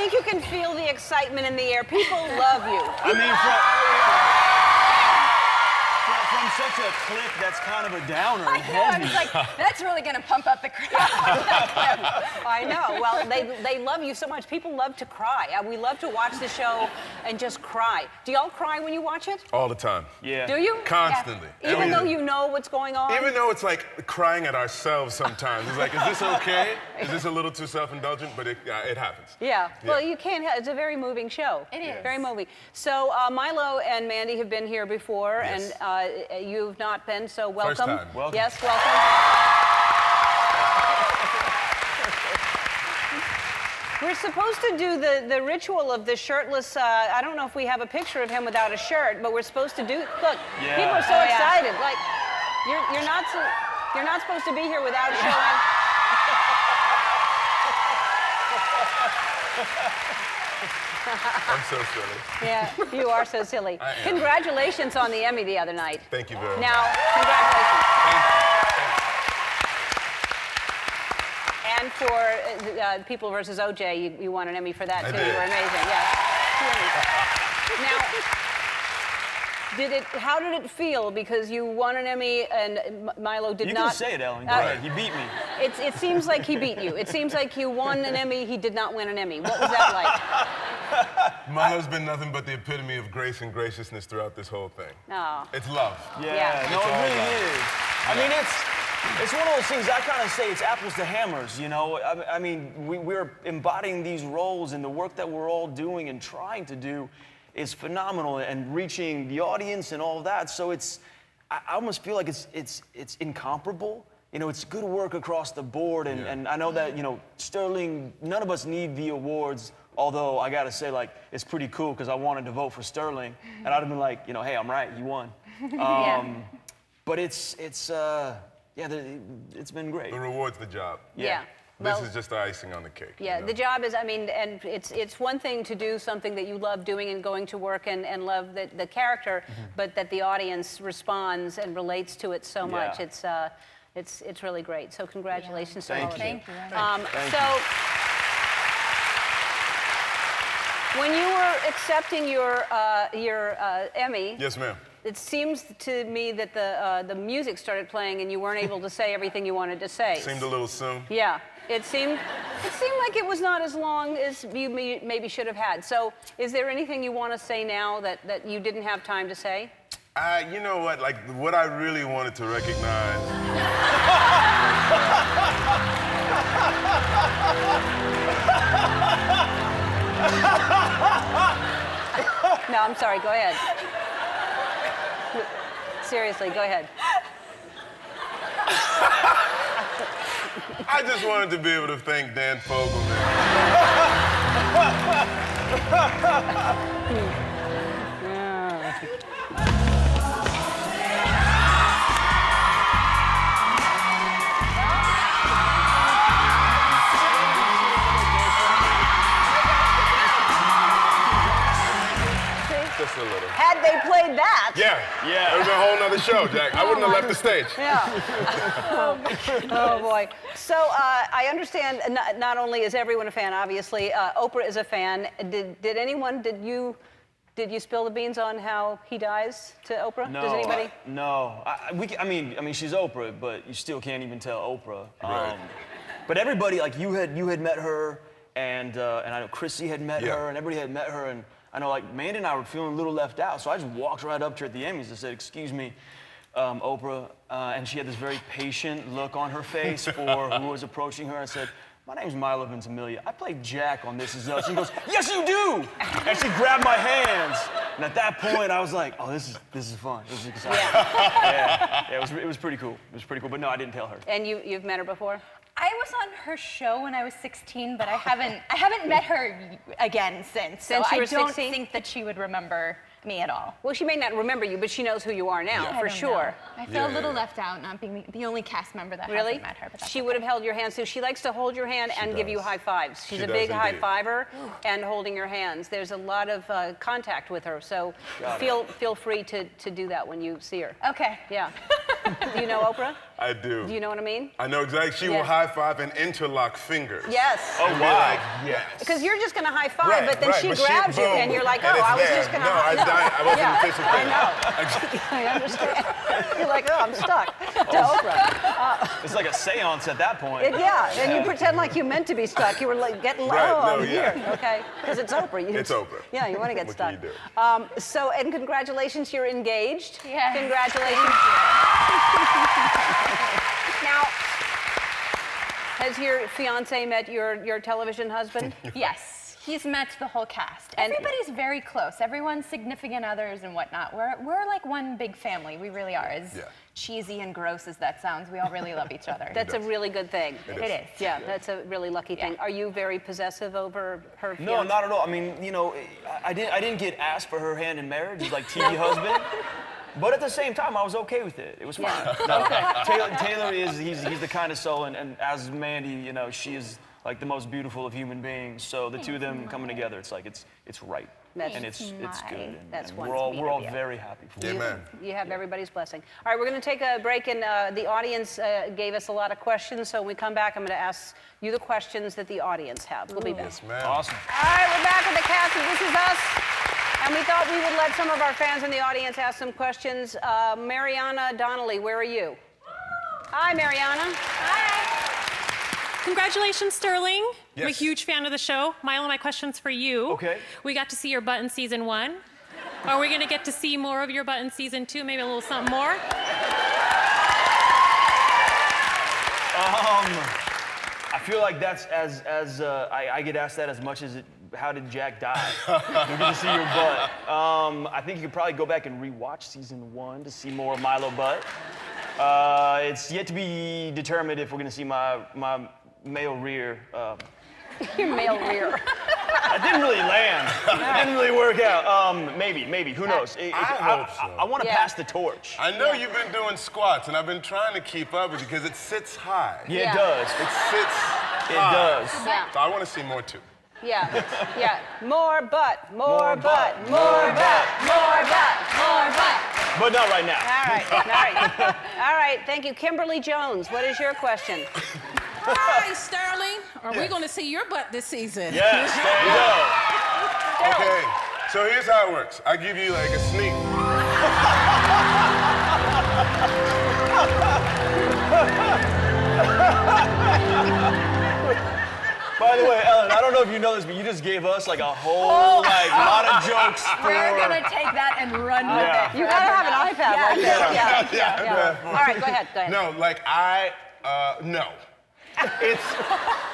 think you can feel the excitement in the air. People love you. I mean, from such a clip that's kind of a downer and heavy. I was like, that's really going to pump up the crowd. I know. Well, they love you so much. People love to cry. We love to watch the show and just cry. Do y'all cry when you watch it? All the time. Yeah. Do you? Constantly. Yeah. Even though you know what's going on? Even though it's like crying at ourselves sometimes. It's like, is this okay? Is this a little too self-indulgent? But it happens. Yeah. Well, you can't. It's a very moving show. It is. Very moving. So Milo and Mandy have been here before, Yes. and you've not been. So welcome. First time. Welcome. Yes, welcome. We're supposed to do the ritual of the shirtless. I don't know if we have a picture of him without a shirt, but we're supposed to do. Look, Yeah. people are so excited. Like, you're not supposed to be here without showing. I'm so silly. Yeah, you are so silly. I am. Congratulations on the Emmy the other night. Thank you very much. Now, congratulations. Thank you. And for People versus OJ, you won an Emmy for that, I too. did. You were amazing, yes. 2 Emmys. Now, how did it feel? Because you won an Emmy and Milo did You not. can say it, Ellen. Go ahead. He beat me. It seems like he beat you. It seems like you won an Emmy, he did not win an Emmy. What was that like? Milo's been nothing but the epitome of grace and graciousness throughout this whole thing. Oh. It's love. Yeah. No, It's it all really love. is. I mean, it's one of those things I kind of say it's apples to hammers, you know? I mean, we're embodying these roles, and the work that we're all doing and trying to do is phenomenal, and reaching the audience and all of that. So I almost feel like it's incomparable. You know, it's good work across the board, and I know that, you know, Sterling, none of us need the awards, although I gotta say, like, it's pretty cool because I wanted to vote for Sterling, and I'd have been like, you know, hey, I'm right, you won. But it's been great. The reward's the job. Yeah. This Well, is just the icing on the cake. yeah, you know? the job is, I mean, and it's one thing to do something that you love doing and going to work and love the character, but that the audience responds and relates to it so much. Yeah. It's really great. So congratulations to all of you. Thank you. When you were accepting your Emmy, Yes, ma'am. it seems to me that the music started playing and you weren't able to say everything you wanted to say. Seemed a little soon. Yeah, it seemed like it was not as long as you maybe should have had. So, is there anything you want to say now that you didn't have time to say? You know what? Like, what I really wanted to recognize. No, I'm sorry. Go ahead. Seriously, go ahead. I just wanted to be able to thank Dan Fogelman. Just a little. Had they played that. Yeah. Yeah. It would have been a whole nother show, Jack. I wouldn't have left the stage. Yeah. Oh boy. So I understand. Not only is everyone a fan, obviously, Oprah is a fan. Did anyone? Did you spill the beans on how he dies to Oprah? No, Does anybody? No. I mean, she's Oprah, but you still can't even tell Oprah. Right. But everybody, like, you had met her, and I know Chrissy had met Yeah. her, and everybody had met her, and I know, like, Mandy and I were feeling a little left out, so I just walked right up to her at the Emmys and said, "Excuse me, Oprah," and she had this very patient look on her face for who was approaching her. I said, "My name's Milo Ventimiglia. I played Jack on This Is Us." She goes, "Yes, you do!" And she grabbed my hands. And at that point, I was like, "Oh, this is fun. This is exciting." Yeah, it was pretty cool. It was pretty cool. But no, I didn't tell her. And you've met her before? I was on her show when I was 16, but I haven't met her again since. Since so you were I don't 16? think that she would remember me at all. Well, she may not remember you, but she knows who you are now, I for don't sure. know. I feel a little left out not being the only cast member that Really? hasn't met her. But that's She would have held your hand. So she likes to hold your hand and give you does. high fives. She's She a big does high indeed. fiver and holding your hands. There's a lot of contact with her, so feel free to do that when you see her. okay. Yeah. Do you know Oprah? I do. Do you know what I mean? I know exactly. She will high five and interlock fingers. Yes. Oh, And be wow. like, yes. Because you're just going to high five, Right, but then right, she but grabs you, boom, and you're like, oh, and it's I was there. just going to. No, I wasn't anticipating. I understand. You're like, oh, I'm stuck. To Oprah. It's like a seance at that point. And you pretend like you meant to be stuck. You were like getting low. Right, no, I'm yeah. here, okay? Because it's Oprah. It's Oprah. Yeah, you want to get What stuck. can you do? So, and congratulations, you're engaged. Yes. Congratulations. Now, has your fiance met your television husband? Yes. He's met the whole cast. And- Everybody's very close. Everyone's significant others and whatnot. We're like one big family. We really are. As cheesy and gross as that sounds, we all really love each other. That's a really good thing. It is. Yeah, that's a really lucky thing. Are you very possessive over her fiance? No, not at all. I mean, you know, I didn't get asked for her hand in marriage as like TV husband. But at the same time, I was okay with it. It was fine. No, Taylor he's the kind of soul, and as Mandy, you know, she is like the most beautiful of human beings. So the two of them coming together, it's like it's right. And it's good. And, That's and wonderful. we're all very happy for it. Amen. You have everybody's blessing. All right, we're going to take a break, and the audience gave us a lot of questions. So when we come back, I'm going to ask you the questions that the audience have. We'll be back. Yes, ma'am. Awesome. All right, we're back with the cast of This Is Us. And we thought we would let some of our fans in the audience ask some questions. Mariana Donnelly, where are you? Hi, Mariana. Congratulations, Sterling. I'm a Yes. huge fan of the show. Milo, my question's for you. Okay. We got to see your butt in season 1. Are we going to get to see more of your butt in season 2? Maybe a little something more? I feel like that's I get asked that as much as how did Jack die? We get to see your butt. I think you could probably go back and rewatch season 1 to see more of Milo butt. It's yet to be determined if we're gonna see my male rear. Your male rear. It didn't really land. It didn't really work out. Maybe. Who knows? I hope so. I want to Yeah. pass the torch. I know you've been doing squats, and I've been trying to keep up with you because it sits high. Yeah, Yeah. it does. It sits It high. does. Yeah. So I want to see more too. Yeah. More butt, more butt, butt, more butt, more butt, more butt. But not right now. All right. All right, thank you. Kimberly Jones, what is your question? Hi, Sterling. Are we Yes. going to see your butt this season? Yes, there you go. Okay, so here's how it works. I give you like a sneak. By the way, Ellen, I don't know if you know this, but you just gave us like a whole lot of jokes for. We're gonna take that and run with Yeah. it. You gotta have an iPad like this. Yeah. All right, go ahead. No, like no.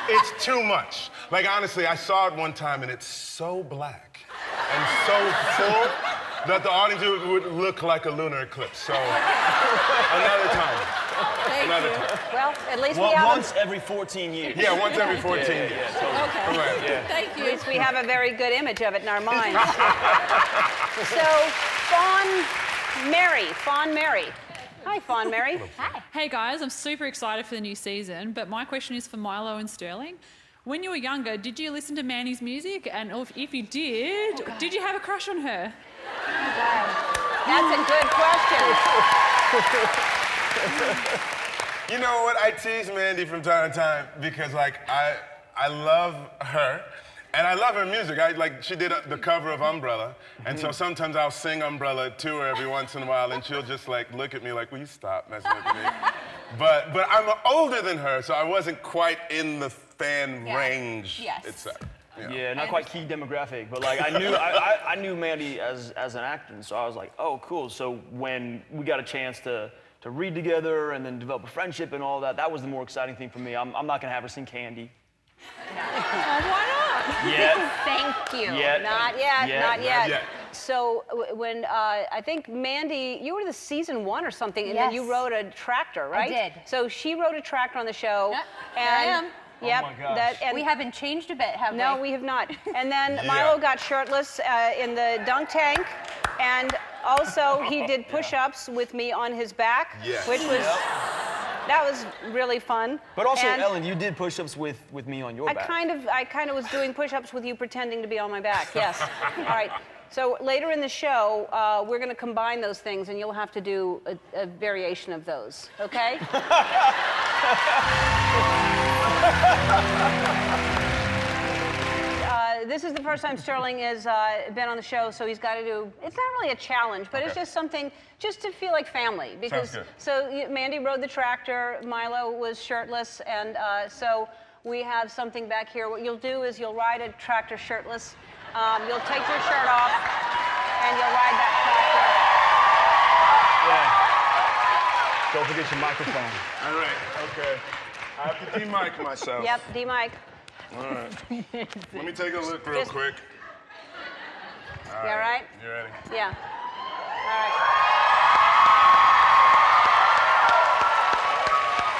It's too much. Like honestly, I saw it one time and it's so black and so full that the audience would look like a lunar eclipse. So another time. Another time. Well, at least Well, we have once every 14 years. Yeah, once every 14 years. totally. Okay. Right. Thank at you. least we have a very good image of it in our minds. So, Fawn Mary. Hi, Fawn Mary. Hey guys, I'm super excited for the new season, but my question is for Milo and Sterling. When you were younger, did you listen to Manny's music? And if you did, did you have a crush on her? That's a good question. You know what? I tease Mandy from time to time because like I love her. And I love her music. She did the cover of Umbrella, and so sometimes I'll sing Umbrella to her every once in a while, and she'll just like look at me like, "Will you stop messing with me?" But I'm older than her, so I wasn't quite in the fan range. Yes. Etc. Yeah, not quite key demographic, but like I knew Mandy as an actor, and so I was like, oh, cool. So when we got a chance to read together and then develop a friendship and all that, that was the more exciting thing for me. I'm not gonna have her sing Candy. Why not? Yet. Thank you. Yet. Not yet. Not yet. So when I think Mandy, you were the season 1 or something, and then you Yes. wrote a tractor, right? did. So she wrote a tractor on the show. Yep, And there I am. Yep. Oh my gosh. And We haven't changed a bit, have we? no, we have not. And then Yeah. Milo got shirtless in the dunk tank, and also he did push-ups with me on his back, Yes. which was that was really fun. But also, And Ellen, you did push-ups with me on your I back. kind of was doing push-ups with you pretending to be on my back. Yes. All right. So later in the show, we're going to combine those things, and you'll have to do a variation of those, okay? This is the first time Sterling has been on the show, so he's got to do, it's not really a challenge, but it's just something, just to feel like family. Because, Sounds so Mandy rode the tractor, Milo was shirtless, and so we have something back here. What you'll do is you'll ride a tractor shirtless, you'll take your shirt off, and you'll ride that tractor. Yeah. Don't forget your microphone. All right, okay. I have to de-mic myself. Yep, D-Mike. All right. Let me take a look real quick. You all right? You ready? Yeah. All right.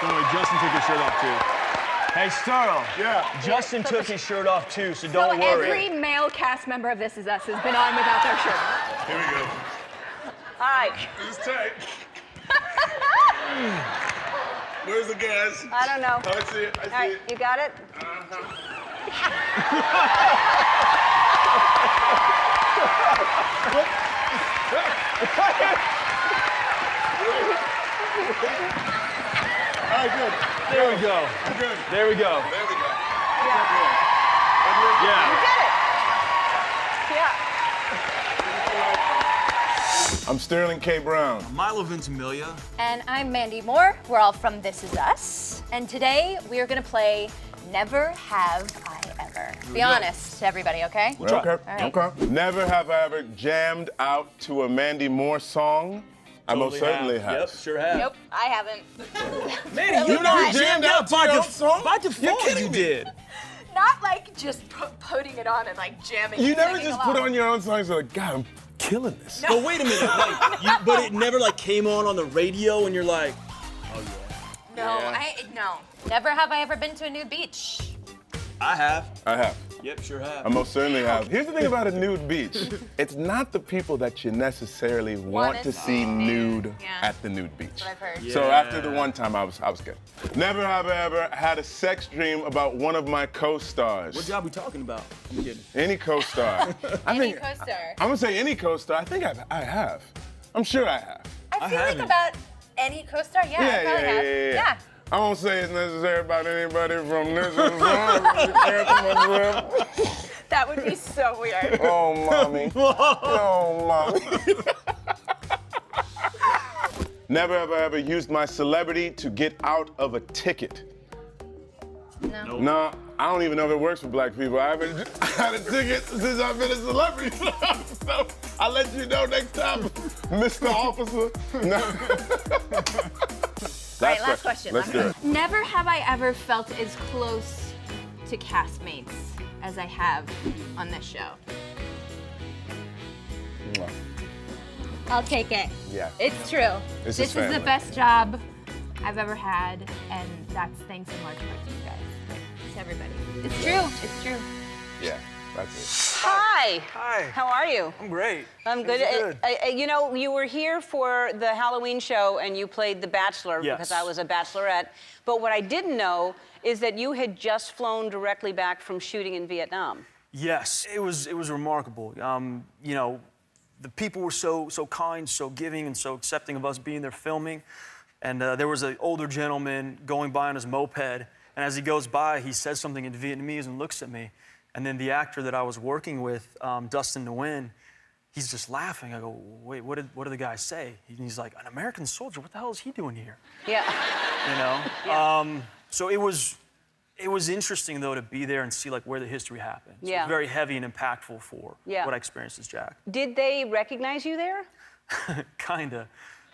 Don't worry, Justin took his shirt off too. Hey, Sterl. Yeah. Justin took his shirt off too, so So don't worry. every male cast member of This Is Us has been on without their shirt. Here we go. All right. This is tight. Where's the gas? I don't know. Oh, I see it. I All see right, it. you got it? All right, good. There we go. Good. There we go. There we go. You Yeah. did it. Yeah. I'm Sterling K. Brown. Milo Ventimiglia. And I'm Mandy Moore. We're all from This Is Us. And today we are going to play Never Have I Ever. Be honest, everybody, okay? try. Okay. right. Okay. Never have I ever jammed out to a Mandy Moore song. I most certainly have. Yep, sure have. Nope, I haven't. Man, You never jammed out to your own song? By default, you did. Not like just putting it on and like jamming. You and never singing just put along. on your own songs and like, God, I'm killing this. But wait a minute, like, but it never like came on the radio, and you're like, No, Yeah. no. Never have I ever been to a nude beach. I have. I have. Yep, sure have. I most certainly have. Here's the thing about a nude beach. It's not the people that you necessarily want to see nude at the nude beach. I've heard. So Yeah. after the one time, I was good. Never have I ever had a sex dream about one of my co-stars. What job we talking about? I'm kidding. Any co-star. Any co-star. I'm gonna say any co-star. I think I have. I'm sure I have. I feel like haven't. about any co-star, yeah, I probably have. Yeah. I won't say it's necessary about anybody from this and that. That would be so weird. Oh, mommy. Oh, mommy. Never have I ever used my celebrity to get out of a ticket. No. No, I don't even know if it works for black people. I haven't had a ticket since I've been a celebrity. So I'll let you know next time, Mr. Officer. No. All right, last question. Let's do it. Never have I ever felt as close to castmates as I have on this show. I'll take it. Yeah. It's true. This This is is the family. best job I've ever had, and that's thanks in large part to you guys. To everybody. It's true. It's true. Yeah, that's Hi. Hi. How are you? I'm great. I'm good. You know, you were here for the Halloween show and you played The Bachelor Yes. because I was a bachelorette. But what I didn't know is that you had just flown directly back from shooting in Vietnam. Yes, it was remarkable. You know, the people were so kind, so giving, and so accepting of us being there filming. And there was an older gentleman going by on his moped, and as he goes by, he says something in Vietnamese and looks at me. And then the actor that I was working with, Dustin Nguyen, he's just laughing. I go, wait, what did the guy say? And he's like, an American soldier? What the hell is he doing here? Yeah. You know? Yeah. So it was interesting though to be there and see like where the history happened. So Yeah. It's very heavy and impactful for Yeah. what I experienced as Jack. Did they recognize you there? Kinda.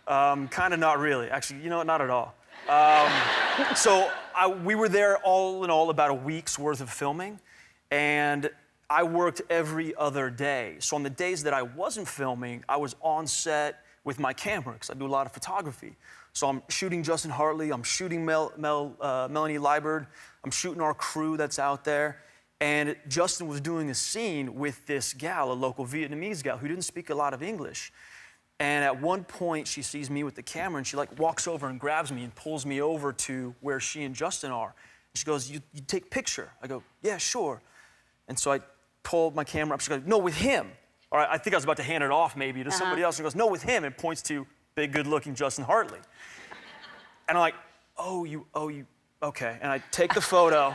Kinda not really. Actually, you know what, not at all. So we were there all in all about a week's worth of filming, and I worked every other day. So on the days that I wasn't filming, I was on set with my camera, because I do a lot of photography. So I'm shooting Justin Hartley, I'm shooting Melanie Liburd, I'm shooting our crew that's out there, and Justin was doing a scene with this gal, a local Vietnamese gal, who didn't speak a lot of English. And at one point, she sees me with the camera, and she like walks over and grabs me and pulls me over to where she and Justin are. And she goes, you take a picture? I go, yeah, sure. And so I pulled my camera up. She goes, no, with him. or I think I was about to hand it off maybe to somebody else. And goes, no, with him, and points to big, good-looking Justin Hartley. And I'm like, oh, you, okay. And I take the photo,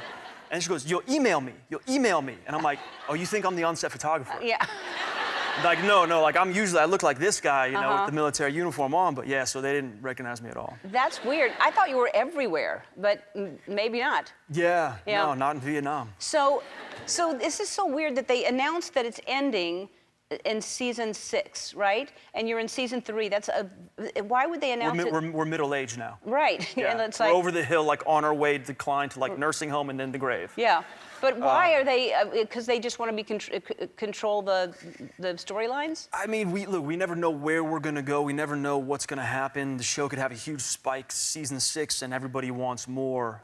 and she goes, you'll email me. And I'm like, oh, you think I'm the on-set photographer? Yeah. Like, no, like I look like this guy, you know, with the military uniform on, but yeah, so they didn't recognize me at all. That's weird. I thought you were everywhere, but maybe not. Yeah, Yeah. no, not in Vietnam. So this is so weird that they announced that it's ending in season 6, right? And you're in season 3. Why would they announce it? We're middle-aged now. Right. Yeah. And it's we're like, over the hill, like on our way to decline to like nursing home and then the grave. yeah. But why are they? Because they just want to control the storylines. I mean, we never know where we're gonna go. We never know what's gonna happen. The show could have a huge spike season 6, and everybody wants more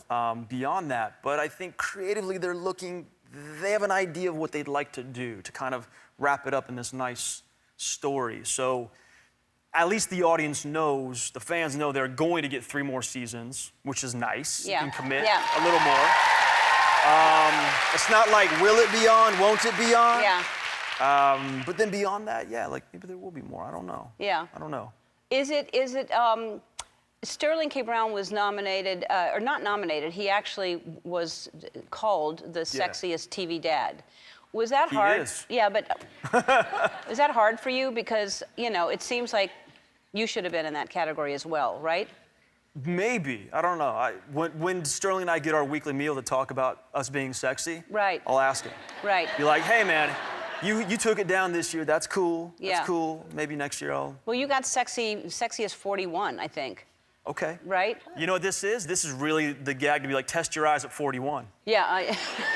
beyond that. But I think creatively they have an idea of what they'd like to do to kind of wrap it up in this nice story. So at least the audience knows, the fans know they're going to get 3 more seasons, which is nice. Yeah. You can commit Yeah. a little more. It's not like, will it be on, won't it be on? Yeah. But then beyond that, yeah, like maybe there will be more. I don't know. Yeah. I don't know. Is it? Sterling K. Brown was nominated, or not nominated. He actually was called the sexiest TV dad. Was that hard? He is. Yeah, but is that hard for you? Because it seems like you should have been in that category as well, right? Maybe. I don't know. When Sterling and I get our weekly meal to talk about us being sexy, Right. I'll ask him. Right. Be like, hey man, you took it down this year. That's cool. Yeah. That's cool. Maybe next year I'll. Well, you got sexiest 41, I think. Okay. Right? You know what this is? This is really the gag to be like, test your eyes at 41. Yeah,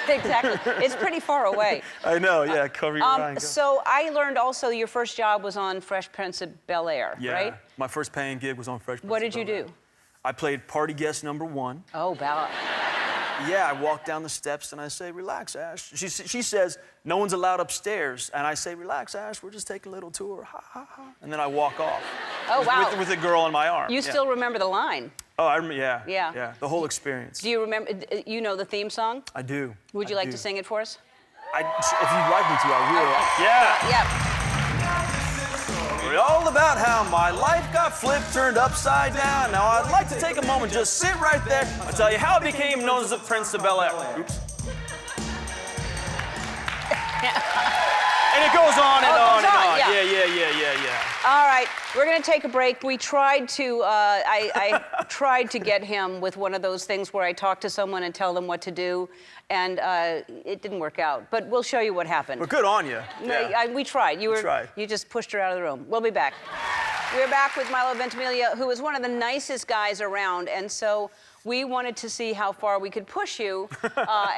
exactly. It's pretty far away. I know, yeah, cover your eye and go. So I learned also your first job was on Fresh Prince of Bel-Air, Yeah, right? my first paying gig was on Fresh Prince What of did you Bel-Air. do? I played party guest number 1. Oh, Bella. Yeah, I walk down the steps and I say, relax, Ash. She says, no one's allowed upstairs. And I say, relax, Ash, we're just taking a little tour. Ha, ha, ha. And then I walk off. Oh, wow. With a girl on my arm. You Yeah. still remember the line? Oh, I remember, yeah. Yeah. Yeah, the whole experience. Do you remember, you know the theme song? I do. Would you I like do. to sing it for us? If you'd like me to, I will. Yeah. Yeah. All about how my life got flipped, turned upside down. Now I'd like to take a moment, just sit right there. I'll tell you how I became known as the Prince of Bel-Air. Oops. And it goes on and on and on. yeah. Yeah. All right, we're going to take a break. We tried to, I tried to get him with one of those things where I talk to someone and tell them what to do, and it didn't work out. But we'll show you what happened. But good on you. Yeah. We tried. You tried. You just pushed her out of the room. We'll be back. We're back with Milo Ventimiglia, who is one of the nicest guys around, and so we wanted to see how far we could push you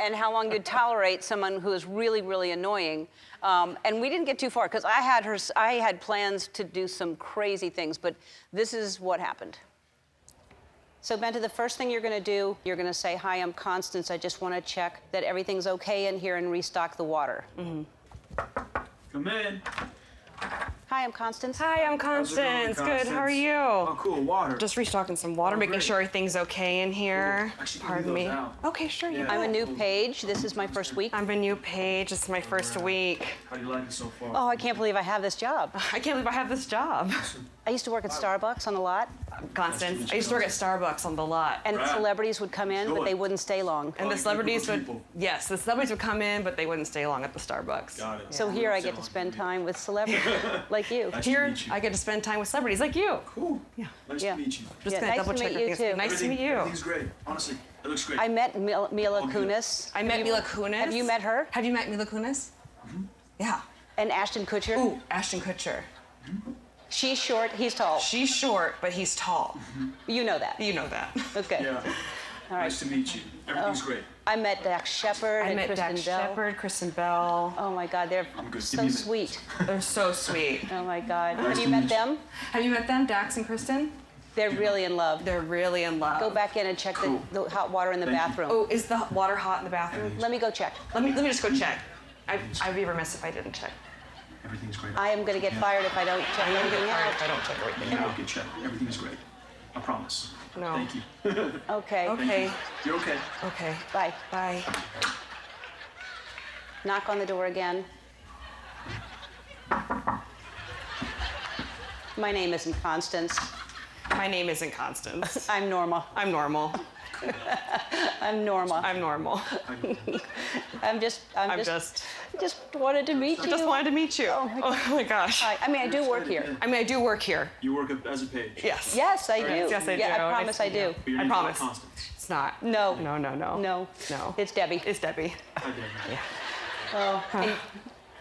and how long you'd tolerate someone who is really, really annoying. And we didn't get too far because I had plans to do some crazy things, but this is what happened. So, Benta, the first thing you're going to do, you're going to say, hi, I'm Constance. I just want to check that everything's okay in here and restock the water. Mm-hmm. Come in. Hi, I'm Constance. Hi, I'm Constance. Good. How are you? Oh, cool. Water. Just restocking some water, making great. sure everything's okay in here. Actually, Pardon leave me. those out. Okay, sure. You I'm a bet. new Paige. This is my first week. I'm a new Paige. It's my first week. How do you like it so far? Oh, I can't believe I have this job. I can't believe I have this job. I used to work at Starbucks on the lot, Constance, I used to work at Starbucks on the lot. and celebrities would come in, but they wouldn't stay long. And the celebrities would, yes, the celebrities would come in, but they wouldn't stay long at the Starbucks. Got it. So here I get to spend time with celebrities like you. Here, I get to spend time with celebrities like you. Cool. Yeah. Nice Yeah. to meet you. Just Yeah, gonna nice double to check meet you, everything. too. Nice to meet you. Everything's great. Honestly, it looks great. I met Mila Kunis. I met Mila Kunis. Have you met her? Have you met Mila Kunis? Yeah. And Ashton Kutcher. Ooh, Ashton Kutcher. She's short, he's tall. She's short, but he's tall. You know that. You know that. Okay. Yeah. All right. Nice to meet you. Everything's great. I met Dax Shepard I and met Kristen Dax Bell. Shepard, Kristen Bell. Oh my God, they're I'm good. Give so me a minute. sweet. They're so sweet. Oh my God. Have to you met meet you. them? Have you met them, Dax and Kristen? They're really in love. They're really in love. Go back in and check the hot water in the Thank you. bathroom. Oh, is the water hot in the bathroom? Let me go check. Let me just go check. I'd be remiss if I didn't check. Everything's great. I am going to get fired if I don't check I'm gonna anything get fired out. if I don't check everything You out. will get checked. Everything's great. I promise. No. Thank you. Okay. Okay. You're okay. Okay. Bye. Bye. Knock on the door again. My name isn't Constance. My name isn't Constance. I'm Norma. I'm normal. I'm Norma. I'm normal. I just wanted to meet you. I just wanted to meet you. Oh my gosh. I mean, I do work here. I mean, I do work here. You work as a page. Yes. Yes, I do. Yes, I do. Yeah, I promise I do. But your I name's not promise. Constance. It's not. No. No, no, no. No. No. It's Debbie. It's Debbie. Hi, Debbie. Oh, and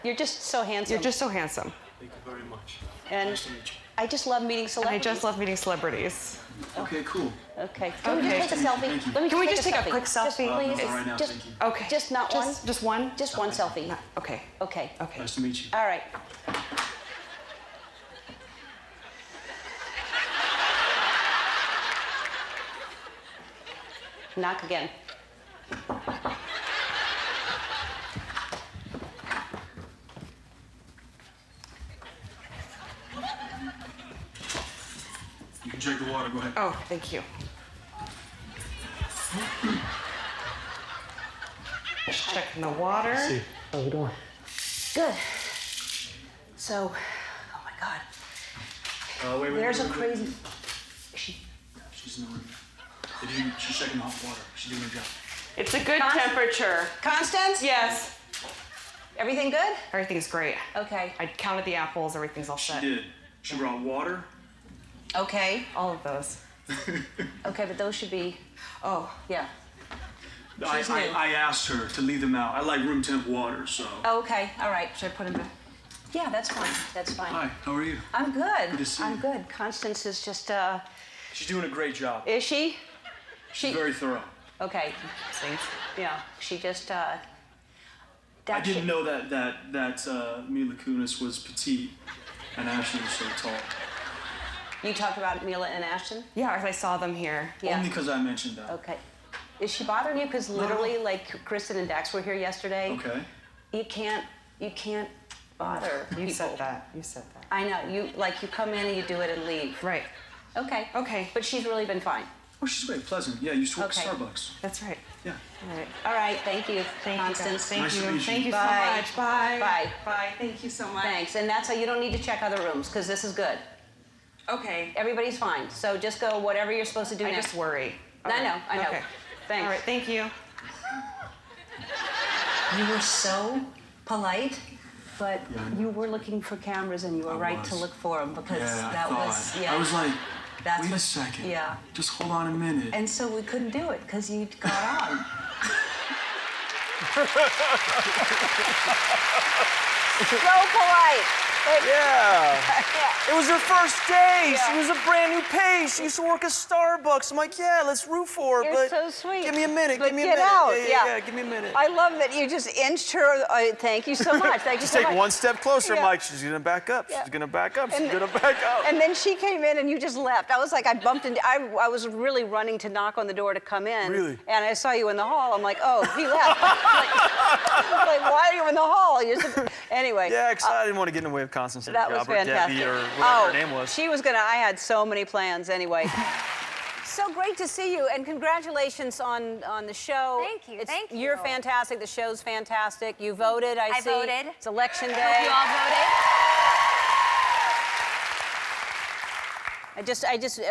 you're just so handsome. You're just so handsome. Thank you very much. And Nice to meet you. I just love meeting And I celebrities. just love meeting celebrities. Okay, cool. Okay. Can we Okay. just take a selfie? Thank you. Let me Can we take just take a quick Just selfie? please. Not right now, just, thank you. Okay. Just not one? Just one? Just one selfie. Okay. Okay. Okay. Nice to meet you. All right. Knock again. You can check the water. Go ahead. Oh, thank you. Just checking the water. How's it going? Good. So, oh my God. Wait. There's a wait. crazy. She's in the room. She's checking the hot water. She's doing her job. It's a good Constance? temperature. Constance? Yes. Everything good? Everything's great. Okay. I counted the apples. Everything's all She set. did. She brought water. Okay. All of those. Okay, but those should be. Oh. Yeah. I asked her to leave them out. I like room temp water, so. Oh, okay. All right. Should I put them back? Yeah, that's fine. That's fine. Hi, how are you? I'm good. Good to see I'm you. good. Constance is just. She's doing a great job. Is she? She's very thorough. Okay. Thanks. Yeah. She just. I didn't know that Mila Kunis was petite and Ashley was so tall. You talked about Mila and Ashton? Yeah, I saw them here. Yeah. Only because I mentioned that. Okay. Is she bothering you? Because literally, like Kristen and Dax were here yesterday. Okay. You can't bother people. You said that. You said that. I know. You come in and you do it and leave. Right. Okay. Okay. But she's really been fine. Oh, she's great, pleasant. Yeah, you used to work Okay. at Starbucks. That's right. Yeah. All right. All right. Thank you, Thank Constance. you, guys. Thank Nice to you. meet you. Thank you Bye. so much. Bye. Bye. Bye. Thank you so much. Thanks. And that's how you don't need to check other rooms because this is good. Okay. Everybody's fine. So just go whatever you're supposed to do I next. just worry. All I right. know. I know. Okay. Thanks. All right. Thank you. You were so polite, but Yeah, I know. you were looking for cameras and you were right to was. look for them because Yeah, that I thought. was yeah. I was like, That's wait a what- second. yeah. Just hold on a minute. And so we couldn't do it because you got on. So polite. Yeah. It was her first day. Yeah. She was a brand new page. She used to work at Starbucks. I'm like, yeah, let's root for her. You're but so sweet. Give me a minute. But give me a get minute. out. Yeah, give me a minute. I love that you just inched her. Thank you so much. Thank you Just so take much. one step closer, Yeah. Mike. She's gonna back up. Yeah. She's gonna back up. She's And- gonna back up. And then she came in and you just left. I was like, I bumped into, I was really running to knock on the door to come in. Really? And I saw you in the hall. I'm like, oh, he left. like, why are you in the hall? Anyway. Yeah, because I didn't want to get in the way of Constance or That was Debbie fantastic. or whatever her name was. She was I had so many plans anyway. So great to see you, and congratulations on the show. Thank you, thank You're you. fantastic. The show's fantastic. You voted, I see. voted. It's election I day. hope you all voted.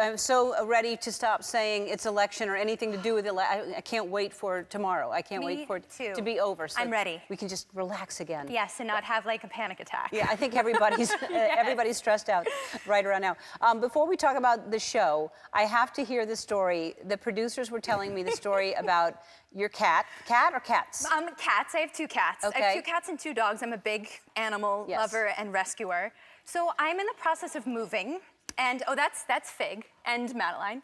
I'm so ready to stop saying it's election or anything to do with I can't wait for tomorrow. I can't Me wait for it too. to be over. So I'm ready. We can just relax again. Yes, and not have like a panic attack. Yeah, I think everybody's everybody's stressed out right around now. Before we talk about the show, I have to hear the story. The producers were telling me the story about your cat or cats? Cats. I have 2 cats. I Okay. have 2 cats and 2 dogs. I'm a big animal Yes. lover and rescuer. So I'm in the process of moving, and that's Fig and Madeline.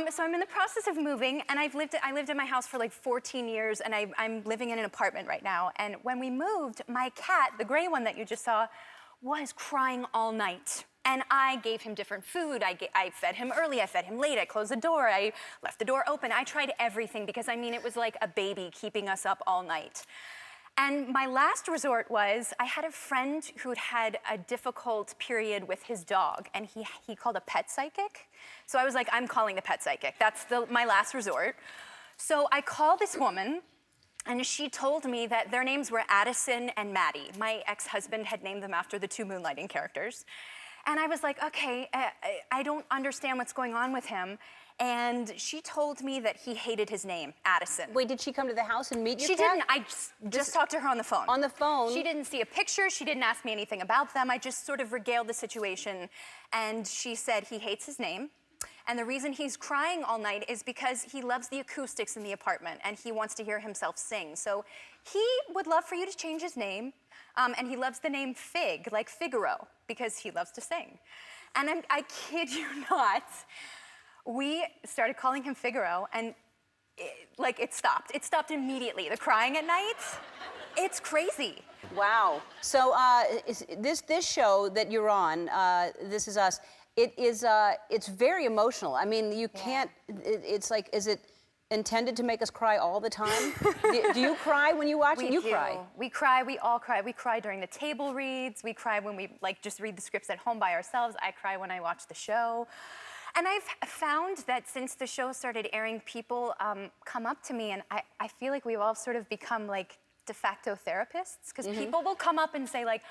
So I'm in the process of moving, and I lived in my house for like 14 years, and I'm living in an apartment right now. And when we moved, my cat, the gray one that you just saw, was crying all night. And I gave him different food. I fed him early, I fed him late, I closed the door, I left the door open. I tried everything because, I mean, it was like a baby keeping us up all night. And my last resort was, I had a friend who'd had a difficult period with his dog, and he called a pet psychic. So I was like, I'm calling the pet psychic. That's my last resort. So I call this woman, And she told me that their names were Addison and Maddie. My ex-husband had named them after the 2 Moonlighting characters. And I was like, okay, I don't understand what's going on with him. And she told me that he hated his name, Addison. Wait, did she come to the house and meet you? She didn't. I just talked to her on the phone. On the phone? She didn't see a picture. She didn't ask me anything about them. I just sort of regaled the situation. And she said he hates his name. And the reason he's crying all night is because he loves the acoustics in the apartment and he wants to hear himself sing. So he would love for you to change his name. And he loves the name Fig, like Figaro, because he loves to sing. And I kid you not, we started calling him Figaro, and it stopped. It stopped immediately. The crying at night, it's crazy. Wow. So this show that you're on, This Is Us, it's very emotional. I mean, you can't. It's like, is it intended to make us cry all the time? do you cry when you watch it? You cry. We cry. We all cry. We cry during the table reads. We cry when we just read the scripts at home by ourselves. I cry when I watch the show. And I've found that since the show started airing, people come up to me, and I feel like we've all sort of become like de facto therapists, because people will come up and say like,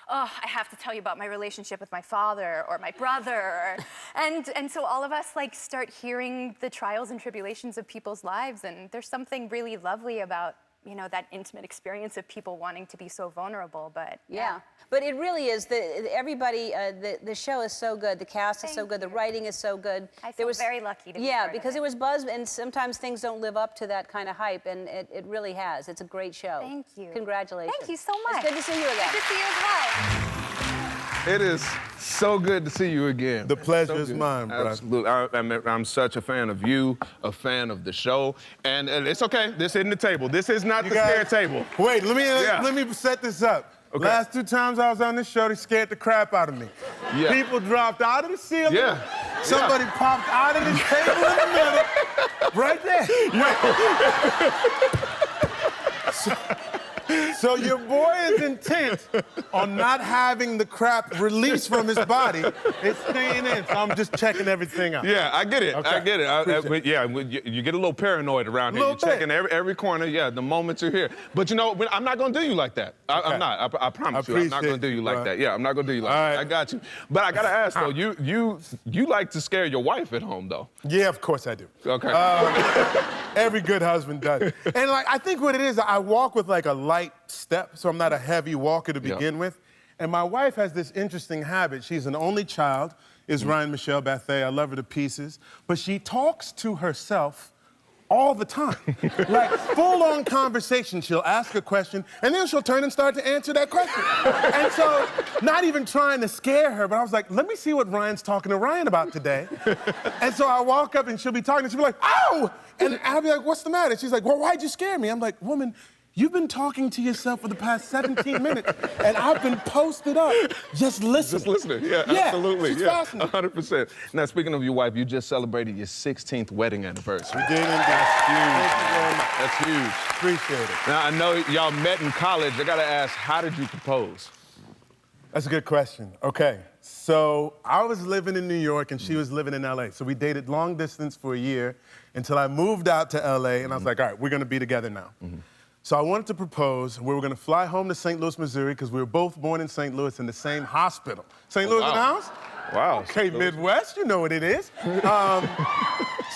oh, I have to tell you about my relationship with my father or my brother. And so all of us like start hearing the trials and tribulations of people's lives, and there's something really lovely about, you know, that intimate experience of people wanting to be so vulnerable. But yeah. But it really is. Everybody, the show is so good. The cast is so good. The writing is so good. I feel very lucky to be part because of there was buzz, and sometimes things don't live up to that kind of hype, and it really has. It's a great show. Thank you. Congratulations. Thank you so much. It's good to see you again. Good to see you as well. It is so good to see you again. The pleasure is mine, bro. Absolutely. I'm such a fan of you, a fan of the show. And it's okay. This isn't the table. This is not the scare table. Wait, let me set this up. Okay. Last 2 times I was on this show, they scared the crap out of me. Yeah. People dropped out of the ceiling. Yeah. Somebody popped out of this table in the middle. Right there. So your boy is intent on not having the crap released from his body. It's staying in, so I'm just checking everything out. Yeah, I get it. Okay. I get it. You get a little paranoid around here. You're checking every corner, the moment you're here. But you know, I'm not going to do you like that. I'm not. I promise you. I'm not going to do you like that. Yeah, I'm not going to do you like that. I got you. But I got to ask, though, you like to scare your wife at home, though? Yeah, of course I do. Okay. Every good husband does. And like, I think what it is, I walk with like a light step, so I'm not a heavy walker to begin with. And my wife has this interesting habit. She's an only child, is Ryan Michelle Bethay. I love her to pieces. But she talks to herself all the time. Like, full-on conversation. She'll ask a question, and then she'll turn and start to answer that question. And so, not even trying to scare her, but I was like, let me see what Ryan's talking to Ryan about today. And so I walk up, and she'll be talking, and she'll be like, "Ow!" And I'll be like, "What's the matter?" She's like, "Well, why'd you scare me?" I'm like, "Woman, you've been talking to yourself for the past 17 minutes, and I've been posted up just listening." Just listening, absolutely. She's fascinating. 100%. Now, speaking of your wife, you just celebrated your 16th wedding anniversary. We did, and That's huge. Appreciate it. Now, I know y'all met in college. I got to ask, how did you propose? That's a good question. Okay, so I was living in New York, and she was living in LA. So we dated long distance for a year until I moved out to LA, and I was like, all right, we're gonna be together now. So I wanted to propose. We were going to fly home to St. Louis, Missouri, because we were both born in St. Louis in the same hospital. St. Louis in the house? Wow. Okay, Midwest, you know what it is.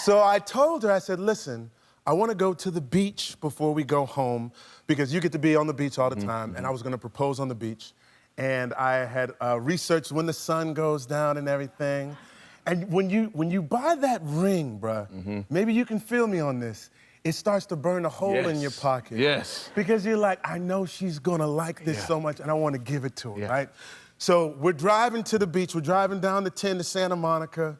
So I told her, I said, listen, I want to go to the beach before we go home, because you get to be on the beach all the time, and I was going to propose on the beach. And I had researched when the sun goes down and everything. And when you buy that ring, bruh, maybe you can feel me on this, it starts to burn a hole in your pocket. Yes. Because you're like, I know she's gonna like this so much, and I wanna give it to her, right? So we're driving to the beach, we're driving down the 10 to Santa Monica.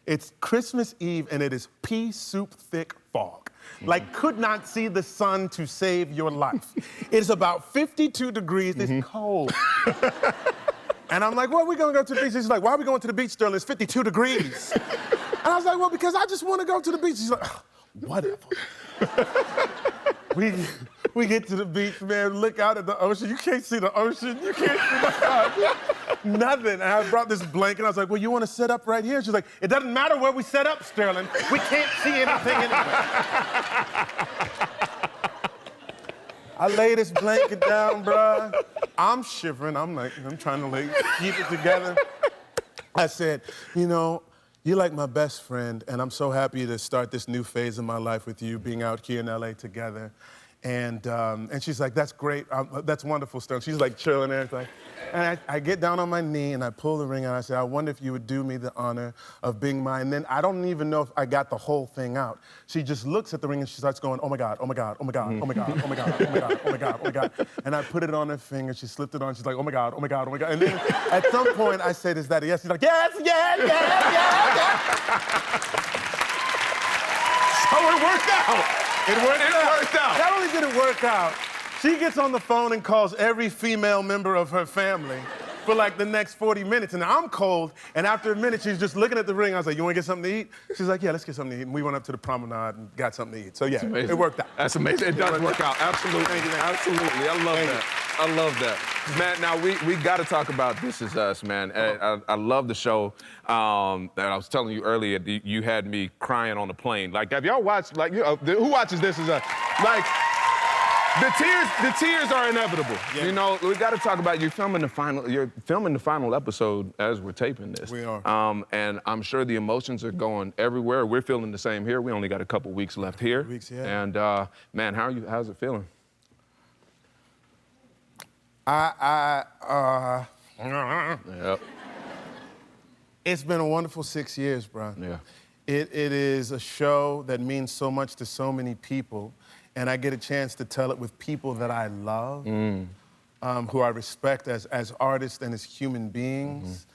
It's Christmas Eve, and it is pea soup thick fog. Like, could not see the sun to save your life. It's about 52 degrees, it's cold. And I'm like, well, we're gonna go to the beach. She's like, why are we going to the beach, Sterling? It's 52 degrees. And I was like, well, because I just wanna go to the beach. She's like, whatever. We get to the beach, man, look out at the ocean. You can't see the ocean. You can't see the sun. Nothing. And I brought this blanket. I was like, well, you want to set up right here? She's like, it doesn't matter where we set up, Sterling. We can't see anything anyway. I lay this blanket down, bruh. I'm shivering. I'm trying to like keep it together. I said, you know, you're like my best friend, and I'm so happy to start this new phase of my life with you, being out here in LA together. And she's like, that's great. That's wonderful stuff. She's like chilling there. Like, and I get down on my knee and I pull the ring out. I say, I wonder if you would do me the honor of being mine. And then I don't even know if I got the whole thing out. She just looks at the ring and she starts going, oh my God, oh my God, oh my God, oh my God, oh my God, oh my God, oh my God, oh my God. And I put it on her finger. She slipped it on. She's like, oh my God, oh my God, oh my God. And then at some point I say, is that a yes? She's like, yes, yes, yes, yes, yes. So it worked out. It worked out. Not only did it work out, she gets on the phone and calls every female member of her family for like the next 40 minutes. And I'm cold, and after a minute, she's just looking at the ring. I was like, you want to get something to eat? She's like, yeah, let's get something to eat. And we went up to the promenade and got something to eat. So yeah, it worked out. That's amazing. It does work out. Absolutely. Thank you. Absolutely. I love that. I love that. Man, now we got to talk about This Is Us, man. I love the show. And I was telling you earlier, you had me crying on the plane. Like, have y'all watched, like, who watches This Is Us? Like, the tears are inevitable. Yeah. You know, we got to talk about you're filming the final episode as we're taping this. We are. And I'm sure the emotions are going everywhere. We're feeling the same here. We only got a couple weeks left here. Weeks, yeah. And man, how's it feeling? Yep. It's been a wonderful 6 years, bro. Yeah. It is a show that means so much to so many people, and I get a chance to tell it with people that I love, who I respect as artists and as human beings.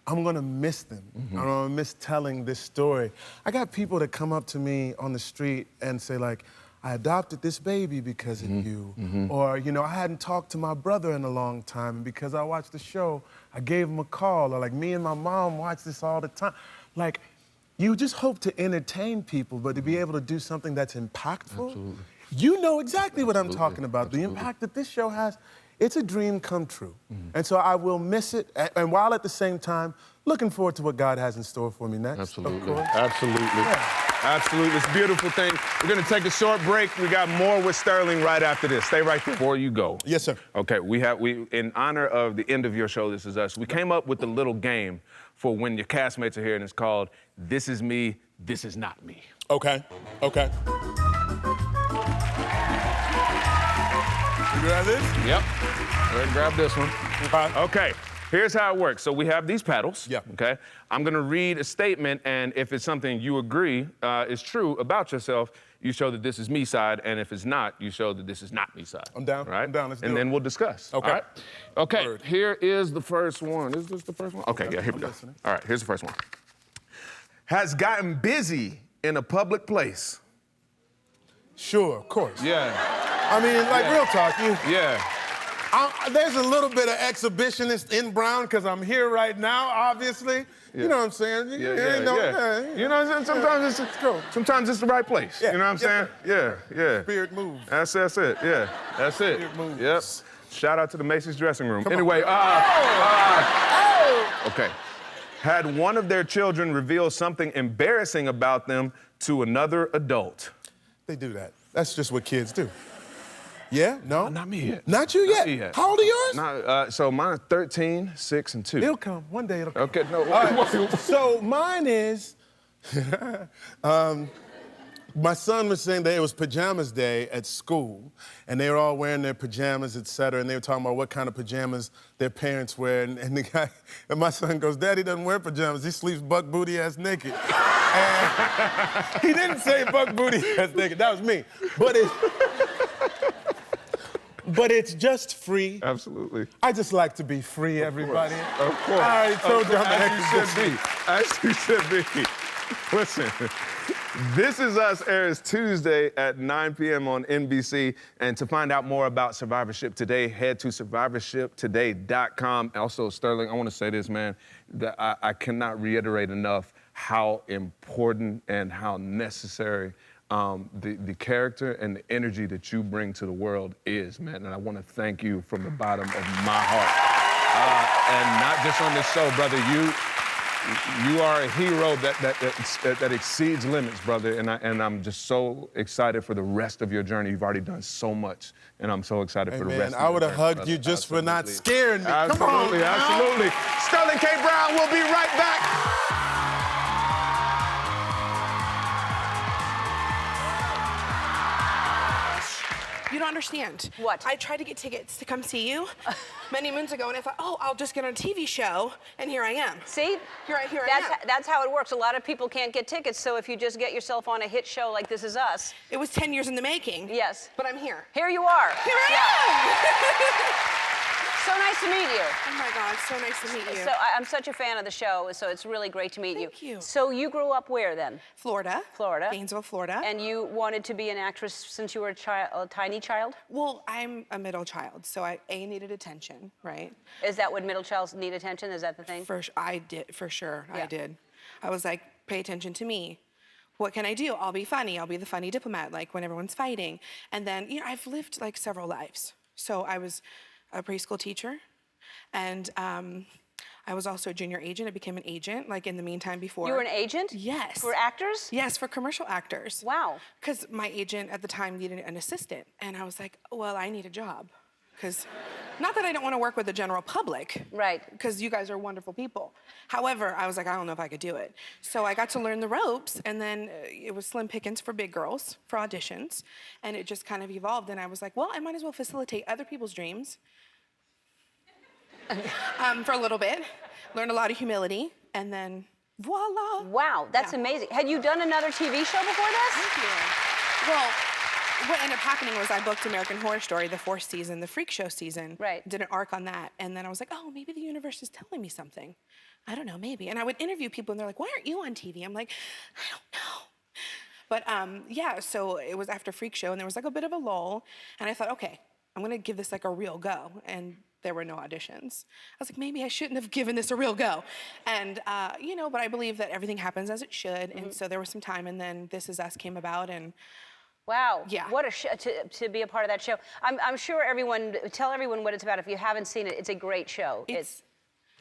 I'm gonna miss them. I'm gonna miss telling this story. I got people that come up to me on the street and say, like, I adopted this baby because of you. Or, you know, I hadn't talked to my brother in a long time, and because I watched the show, I gave him a call. Or like, me and my mom watch this all the time. Like, you just hope to entertain people, but to be able to do something that's impactful, Absolutely. You know exactly what I'm talking about. The impact that this show has, it's a dream come true. And so I will miss it, and while at the same time, looking forward to what God has in store for me next. Absolutely. Of course. Absolutely. Yeah. Absolutely. It's a beautiful thing. We're going to take a short break. We got more with Sterling right after this. Stay right there before you go. Yes, sir. Okay, we in honor of the end of your show, This Is Us, we came up with a little game for when your castmates are here, and it's called This Is Me, This Is Not Me. Okay. Okay. You grab this? Yep. Go ahead and grab this one. Okay. Here's how it works. So we have these paddles. Yeah. Okay. I'm gonna read a statement, and if it's something you agree is true about yourself, you show that this is me side, and if it's not, you show that this is not me side. I'm down. Right? I'm down. Let's do and it. then we'll discuss. Okay. All right? Okay. Word. Here is the first one. Is this the first one? Okay. Yeah. Here we go. Listening. All right. Here's the first one. Has gotten busy in a public place. Sure, of course. Yeah. I mean, like, real talk, Yeah. there's a little bit of exhibitionist in Brown because I'm here right now, obviously. Yeah. You know what I'm saying? Yeah. You know what I'm saying? Sometimes it's the right place. Yeah. You know what I'm saying? Yeah. Spirit moves. That's it. Yeah. That's it. Spirit moves. Yep. Shout out to the Macy's dressing room. Come Anyway, on. Okay. Had one of their children reveal something embarrassing about them to another adult. They do that. That's just what kids do. Yeah? No? Not me yet. Not you yet? Not me yet. How old are yours? So mine are 13, 6, and 2. It'll come. One day it'll come. Okay, no. All right. So mine is, my son was saying that it was pajamas day at school, and they were all wearing their pajamas, et cetera, and they were talking about what kind of pajamas their parents wear, and the guy, and my son goes, Daddy doesn't wear pajamas, he sleeps buck booty ass naked. And he didn't say buck booty ass naked, that was me. But it's just free. Absolutely. I just like to be free, everybody. Of course. I already told you I'm an As you should be. Listen, This Is Us airs Tuesday at 9 p.m. on NBC. And to find out more about Survivorship Today, head to survivorshiptoday.com. Also, Sterling, I want to say this, man, that I cannot reiterate enough how important and how necessary the character and the energy that you bring to the world is, man. And I want to thank you from the bottom of my heart. And not just on this show, brother. You are a hero that exceeds limits, brother, and I'm just so excited for the rest of your journey. You've already done so much, and I'm so excited for the rest of I would have your journey, hugged brother. you just for not Absolutely. scaring me. Absolutely, Come on, absolutely. Sterling K. Brown will be right back. You don't understand. What? I tried to get tickets to come see you many moons ago, and I thought, oh, I'll just get on a TV show, and here I am. See? Here I am. That's how it works. A lot of people can't get tickets, so if you just get yourself on a hit show like This Is Us. It was 10 years in the making. Yes. But I'm here. Here you are. Here I am! So nice to meet you. Oh my God, so nice to meet you. So I'm such a fan of the show, so it's really great to meet you. Thank you. So you grew up where then? Florida. Florida. Gainesville, Florida. And you wanted to be an actress since you were a tiny child? Well, I'm a middle child, so I needed attention, right? Is that what middle childs need attention? Is that the thing? I did, for sure, Yeah. I did. I was like, pay attention to me. What can I do? I'll be funny. I'll be the funny diplomat, like when everyone's fighting. And then, I've lived like several lives. So I was a preschool teacher. And I was also a junior agent. I became an agent, like in the meantime before. You were an agent? Yes. For actors? Yes, for commercial actors. Wow. Because my agent at the time needed an assistant. And I was like, well, I need a job. Because not that I don't want to work with the general public. Right. Because you guys are wonderful people. However, I was like, I don't know if I could do it. So I got to learn the ropes, and then it was slim pickings for big girls, for auditions. And it just kind of evolved. And I was like, well, I might as well facilitate other people's dreams. For a little bit, learned a lot of humility, and then voila. Wow, that's amazing. Had you done another TV show before this? Thank you. Well, what ended up happening was I booked American Horror Story, the 4th season, the Freak Show season. Right. Did an arc on that, and then I was like, oh, maybe the universe is telling me something. I don't know, maybe. And I would interview people, and they're like, why aren't you on TV? I'm like, I don't know. But yeah, so it was after Freak Show, and there was like a bit of a lull, and I thought, okay, I'm gonna give this like a real go. And there were no auditions. I was like, maybe I shouldn't have given this a real go. And, but I believe that everything happens as it should. And so there was some time, and then This Is Us came about, and wow. Yeah. What a show to be a part of that show. I'm sure tell everyone what it's about. If you haven't seen it, it's a great show. It's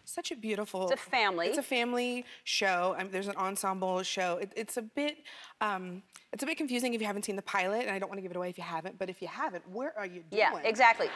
such a beautiful. It's a family. It's a family show. There's an ensemble show. It's a bit confusing if you haven't seen the pilot, and I don't want to give it away if you haven't. But if you haven't, where are you doing? Yeah, exactly.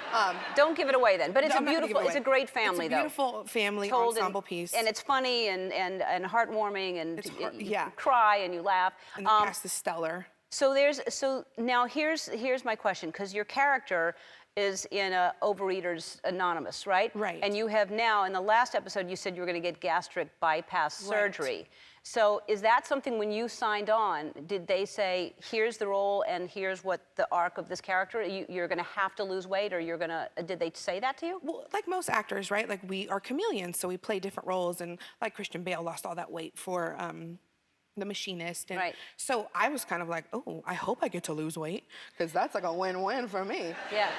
Don't give it away then. But it's it's a great family, though. It's a beautiful family ensemble piece. And it's funny and heartwarming, and you yeah. cry and you laugh. And the cast is stellar. So now here's my question, because your character is in Overeaters Anonymous, right? Right. And you have now, in the last episode, you said you were going to get gastric bypass surgery. So is that something, when you signed on, did they say, here's the role and here's what the arc of this character, you're going to have to lose weight, or did they say that to you? Well, like most actors, right? Like, we are chameleons, so we play different roles, and like Christian Bale lost all that weight for The Machinist. And right. So I was kind of like, oh, I hope I get to lose weight, because that's like a win-win for me. Yeah.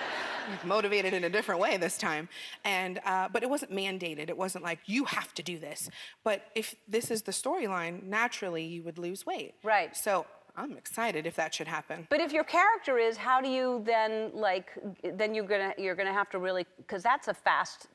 Motivated in a different way this time. And, but it wasn't mandated. It wasn't like, you have to do this. But if this is the storyline, naturally you would lose weight. Right. So I'm excited if that should happen. But if your character is, how do you then, then you're gonna have to really, because that's a fast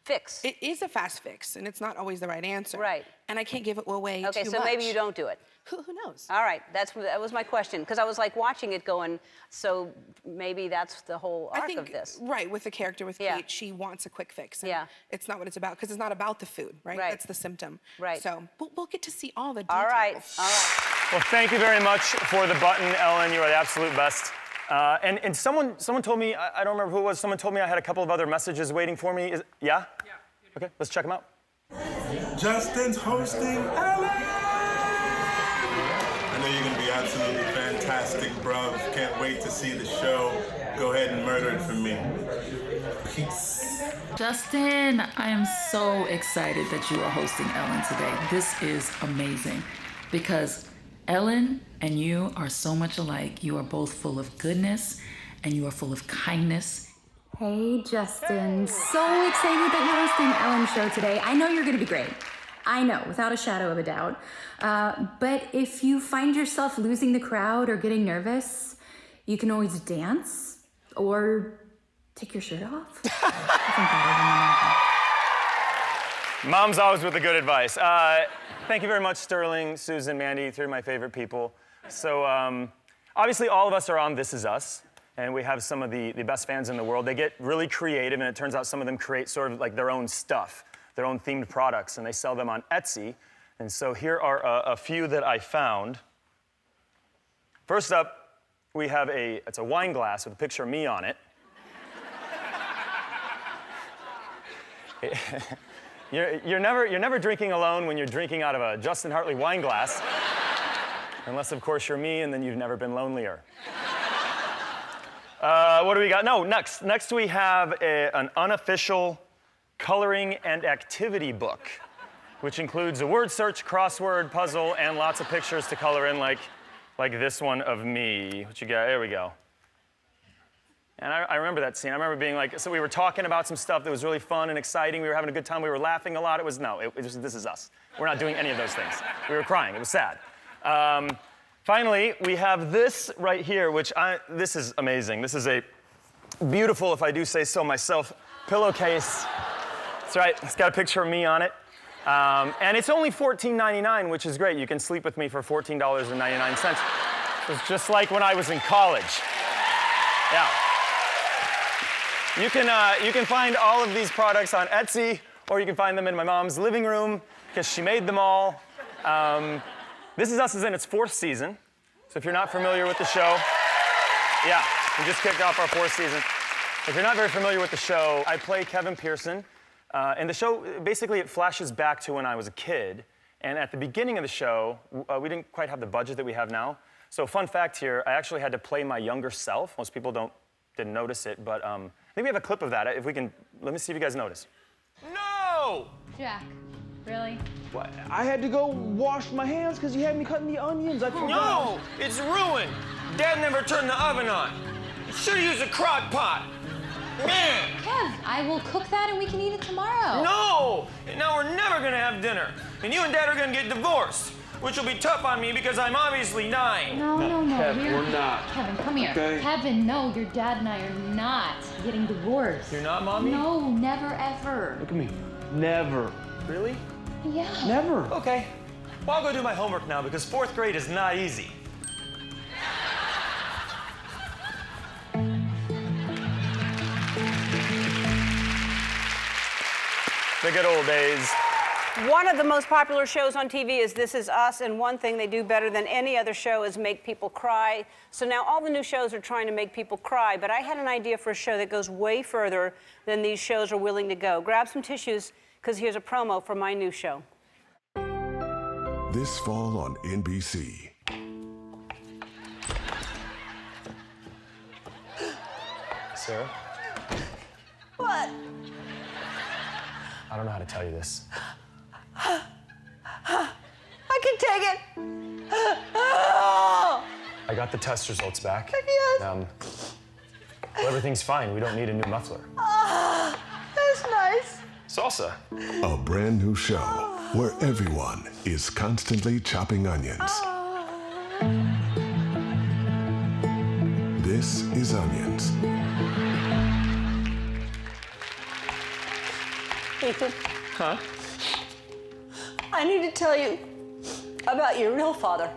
fix. It is a fast fix, and it's not always the right answer. Right. And I can't give it away too much. Okay, so maybe you don't do it. Who knows? All right, that was my question, because I was like watching it going, so maybe that's the whole arc of this. Right, with the character with Yeah. Kate, she wants a quick fix. And Yeah. It's not what it's about, because it's not about the food, right? Right. That's the symptom. Right. So we'll get to see all the details. All right, all right. Well, thank you very much for the button, Ellen. You are the absolute best. And someone told me, I don't remember who it was, someone told me I had a couple of other messages waiting for me. Yeah? Okay, let's check them out. Justin's hosting Ellen. I know you're gonna be absolutely fantastic, bruv. Can't wait to see the show. Go ahead and murder it for me. Peace. Justin, I am so excited that you are hosting Ellen today. This is amazing, because Ellen and you are so much alike. You are both full of goodness, and you are full of kindness. Hey, Justin. So excited that you're hosting Ellen's show today. I know you're going to be great. I know, without a shadow of a doubt. But if you find yourself losing the crowd or getting nervous, you can always dance or take your shirt off. I think that Mom's always with the good advice. Thank you very much, Sterling, Susan, Mandy, three of my favorite people. So obviously all of us are on This Is Us, and we have some of the best fans in the world. They get really creative, and it turns out some of them create sort of like their own stuff, their own themed products, and they sell them on Etsy. And so here are a few that I found. First up, we have it's a wine glass with a picture of me on it. You're never drinking alone when you're drinking out of a Justin Hartley wine glass. Unless, of course, you're me, and then you've never been lonelier. What do we got? No, next we have an unofficial coloring and activity book, which includes a word search, crossword, puzzle, and lots of pictures to color in, like this one of me. What you got? There we go. And I remember that scene. I remember being like, so we were talking about some stuff that was really fun and exciting. We were having a good time. We were laughing a lot. It was This Is Us. We're not doing any of those things. We were crying. It was sad. Finally, we have this right here, this is amazing. This is a beautiful, if I do say so myself, pillowcase. That's right. It's got a picture of me on it. And it's only $14.99, which is great. You can sleep with me for $14.99. It's just like when I was in college. Yeah. You can find all of these products on Etsy, or you can find them in my mom's living room, because she made them all. This Is Us is in its 4th season. So if you're not familiar with the show, yeah, we just kicked off our 4th season. If you're not very familiar with the show, I play Kevin Pearson. And the show, basically, it flashes back to when I was a kid. And at the beginning of the show, we didn't quite have the budget that we have now. So fun fact here, I actually had to play my younger self. Most people didn't notice it, but I think we have a clip of that. If we can, let me see if you guys notice. No! Jack, really? What? I had to go wash my hands because you had me cutting the onions. I forgot. No, it's ruined. Dad never turned the oven on. You should have used a crock pot. Man! Kev, I will cook that and we can eat it tomorrow. No! And now we're never gonna have dinner. And you and Dad are gonna get divorced, which will be tough on me because I'm obviously 9. No. Kev, we're not. Kevin, come here. Okay. Kevin, no, your dad and I are not getting divorced. You're not, Mommy? No, never, ever. Look at me. Never. Really? Yeah. Never. Okay. Well, I'll go do my homework now because 4th grade is not easy. The good old days. One of the most popular shows on TV is This Is Us, and one thing they do better than any other show is make people cry. So now all the new shows are trying to make people cry, but I had an idea for a show that goes way further than these shows are willing to go. Grab some tissues, because here's a promo for my new show. This fall on NBC. Sarah? What? I don't know how to tell you this. I can take it. I got the test results back. Yes. Well, everything's fine. We don't need a new muffler. That's nice. Salsa. A brand new show where everyone is constantly chopping onions. This is Onions. Ethan. Huh? I need to tell you about your real father.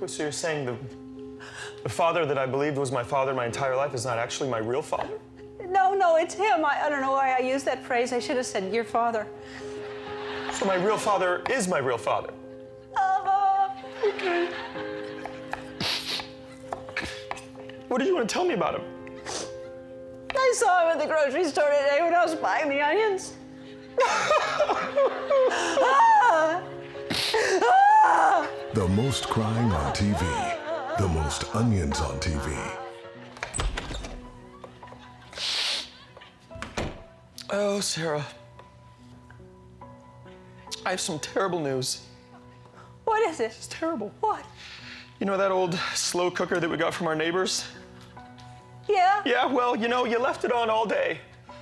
So you're saying the father that I believed was my father my entire life is not actually my real father? No, it's him. I don't know why I used that phrase. I should have said your father. So my real father is my real father? Okay. What did you want to tell me about him? I saw him at the grocery store today when I was buying the onions. The most crying on TV, the most onions on TV. Oh, Sarah. I have some terrible news. What is it? It's terrible. What? You know that old slow cooker that we got from our neighbors? Yeah? Yeah, well, you know, you left it on all day.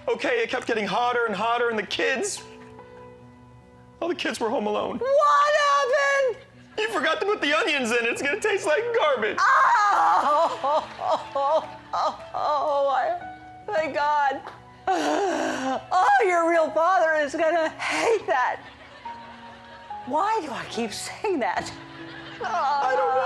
Okay, it kept getting hotter and hotter, and the kids were home alone. What happened? You forgot to put the onions in. It's gonna taste like garbage. Oh, thank God. Oh, your real father is gonna hate that. Why do I keep saying that? I don't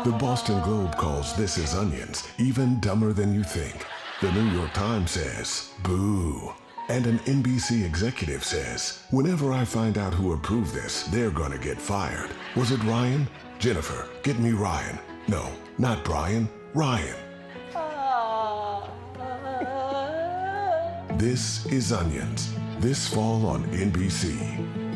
The Boston Globe calls This Is Onions even dumber than you think. The New York Times says, boo. And an NBC executive says, whenever I find out who approved this, they're gonna get fired. Was it Ryan? Jennifer, get me Ryan. No, not Brian, Ryan. This is Onions. This fall on NBC.